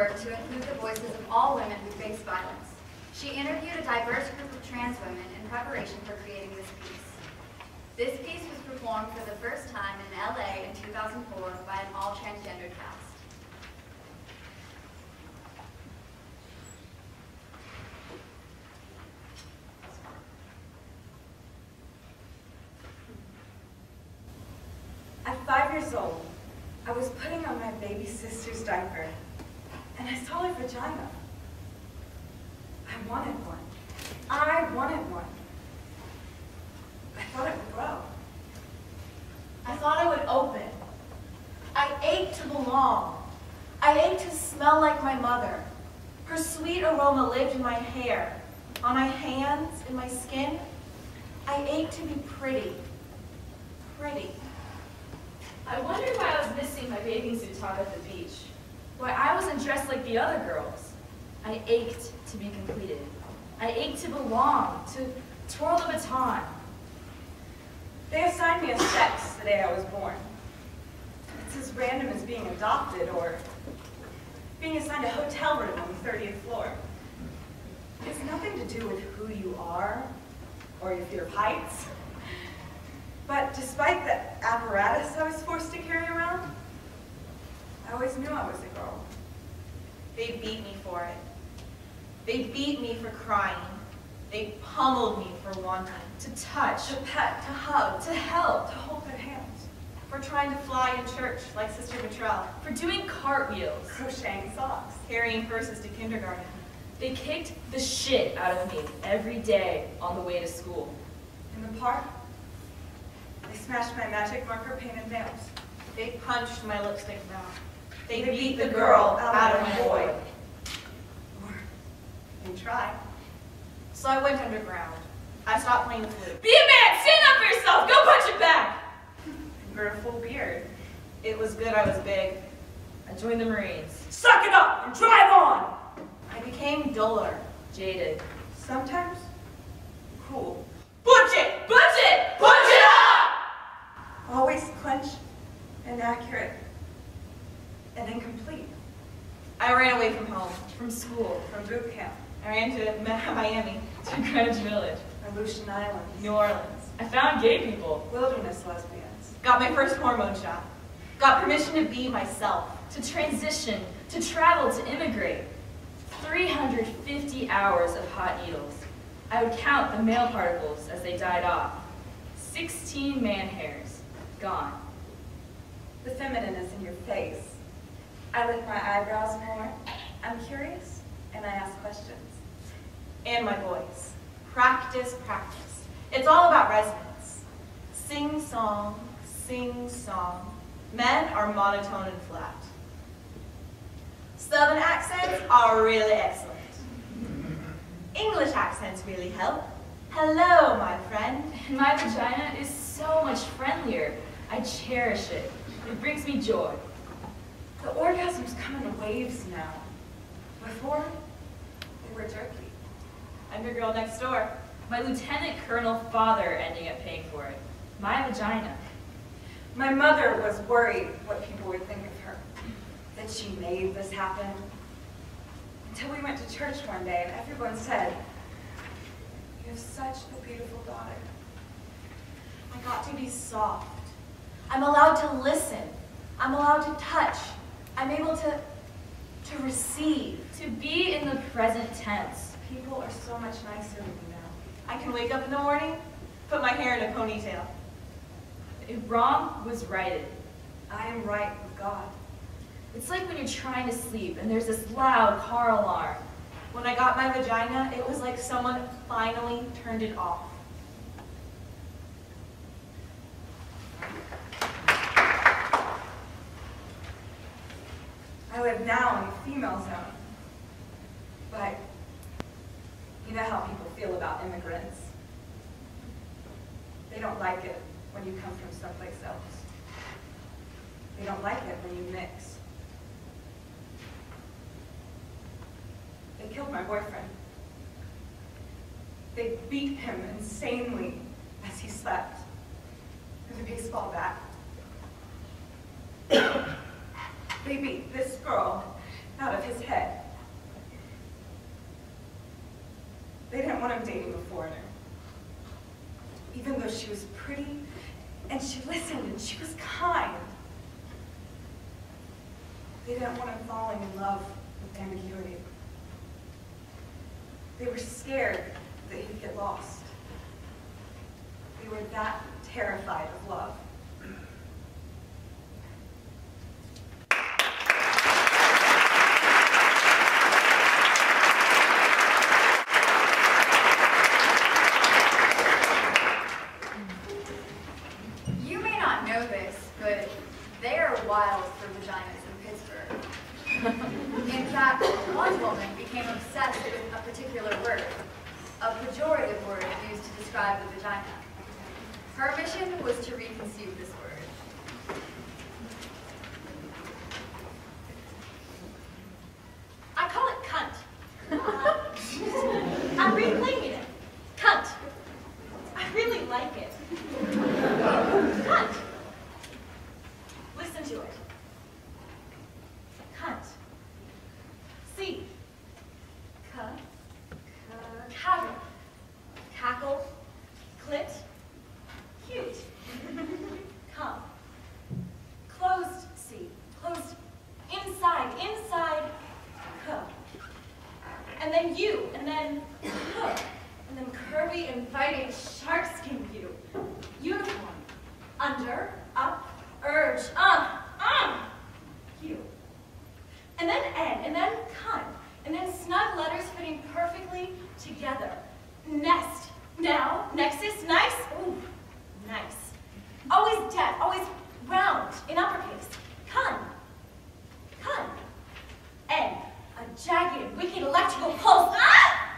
work to include the voices of all women who face violence. She interviewed a diverse group of trans women in preparation for creating this piece. This piece was performed for the first time in LA in 2004 by an all-transgender cast. At 5 years old, I was putting on my baby sister's diaper, and I saw her vagina. I wanted one. I wanted one. I thought it would grow. I thought it would open. I ached to belong. I ached to smell like my mother. Her sweet aroma lived in my hair, on my hands, in my skin. I ached to be pretty. Pretty. I wondered why I was missing my bathing suit top at the beach. Why I wasn't dressed like the other girls. I ached to be completed. I ached to belong, to twirl the baton. They assigned me a sex the day I was born. It's as random as being adopted or being assigned a hotel room on the 30th floor. It has nothing to do with who you are or your fear of heights. But despite the apparatus I was forced to carry around, I always knew I was a girl. They beat me for it. They beat me for crying. They pummeled me for wanting to touch, To pet, to hug, to help, to hold their hands, for trying to fly in church like Sister Betrell, For doing cartwheels. crocheting socks. carrying purses to kindergarten. They kicked the shit out of me every day on the way to school. In the park, they smashed my magic marker painted nails. They punched my lipstick brown. They They beat the girl out of my boy. Or they tried. So I went underground. I stopped playing the flute. Be a man! Stand up for yourself! Go punch it back! I grew a full beard. It was good I was big. I joined the Marines. Suck it up and drive on! I became duller. Jaded. Sometimes, cool. Butch it! Punch it! Punch it up! Always clench and accurate and incomplete. I ran away from home, From school. From boot camp, I ran to Miami, To Greenwich Village. Aleutian Islands, New Orleans. I found gay people. wilderness lesbians, Got my first hormone shot. Got permission to be myself. To transition. To travel. To immigrate. 350 hours of hot needles. I would count the male particles as they died off. 16 man hairs. Gone. the feminine is in your face. I lift my eyebrows more. I'm curious, and I ask questions. And my voice. Practice, practice. It's all about resonance. Sing song, sing song. Men are monotone and flat. Southern accents are really excellent. English accents really help. Hello, my friend. And my vagina is so much friendlier. I cherish it. It brings me joy. The orgasms come in waves now. Before, they were jerky. I'm your girl next door. My lieutenant colonel father ending up paying for it. My vagina. My mother was worried what people would think of her, that she made this happen. Until we went to church one day and everyone said, "You have such a beautiful daughter." I got to be soft. I'm allowed to listen. I'm allowed to touch. I'm able to receive. To be in the present tense. People are so much nicer than you now. I can wake up in the morning, put my hair in a ponytail. If wrong was righted. I am right with God. It's like when you're trying to sleep and there's this loud car alarm. When I got my vagina, it was like someone finally turned it off. I live now in the female zone. But you know how people feel about immigrants. They don't like it when you come from someplace else. They don't like it when you mix. They killed my boyfriend. They beat him insanely as he slept with a baseball bat. They beat this girl out of his head. They didn't want him dating a foreigner. Even though she was pretty, and she listened, and she was kind. They didn't want him falling in love with ambiguity. They were scared that he'd get lost. They were that terrified of love. You may not know this, but they are wild for vaginas in Pittsburgh. In fact, one woman became obsessed with a particular word, a pejorative word used to describe the vagina. Her mission was to reconceive this word. I call it cunt. I'm reclaiming it. Cunt. I really like it. Cunt. Listen to it. Cunt. See. Cavern. Cackle. Clit. Cute. Come. Closed C. Closed. Inside. And then you. And then and then curvy, inviting sharkskin view. Uniform. Under. Up. Urge. You. And then N. And then cunt. And then snug letters fitting perfectly together. Nest. Now. Nexus. Nice. Ooh. Nice. Always dead. Always round. In uppercase. Cun. N. A jagged, wicked electrical pulse. Ah!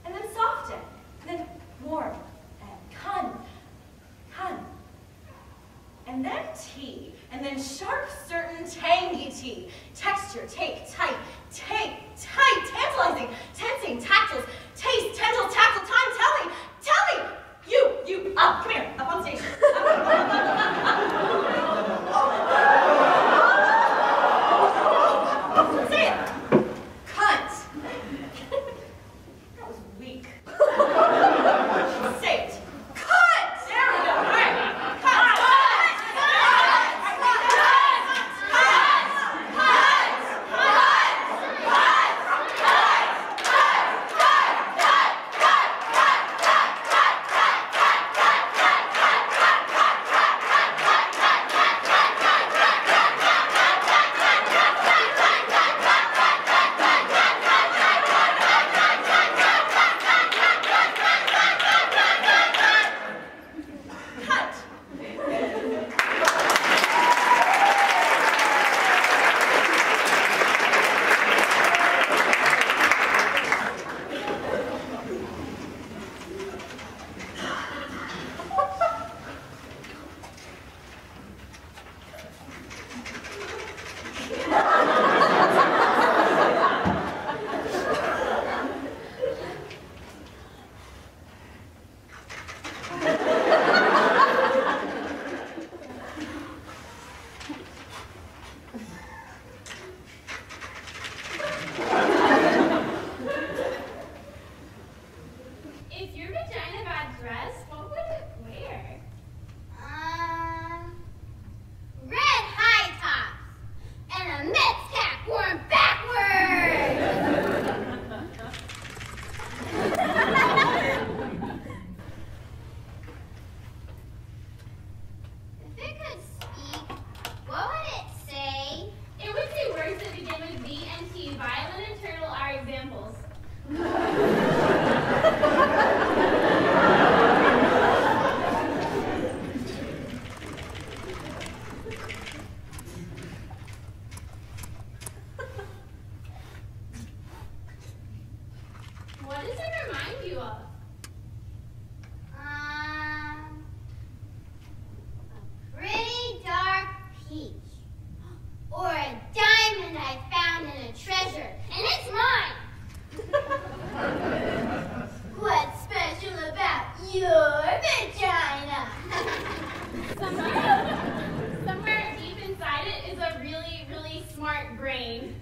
And then soft N. And then warm N. Cun. And then T. And then sharp, certain, tangy T. Texture, take, tight, tantalizing, tensing, tactiles, taste, tendril, tactile, time, telling. You, up, come here, up on stage. Say it. Cunt. That was weak. Say it. Cunt. There we go. All right. Cunt. Somewhere deep inside it is a really, really smart brain.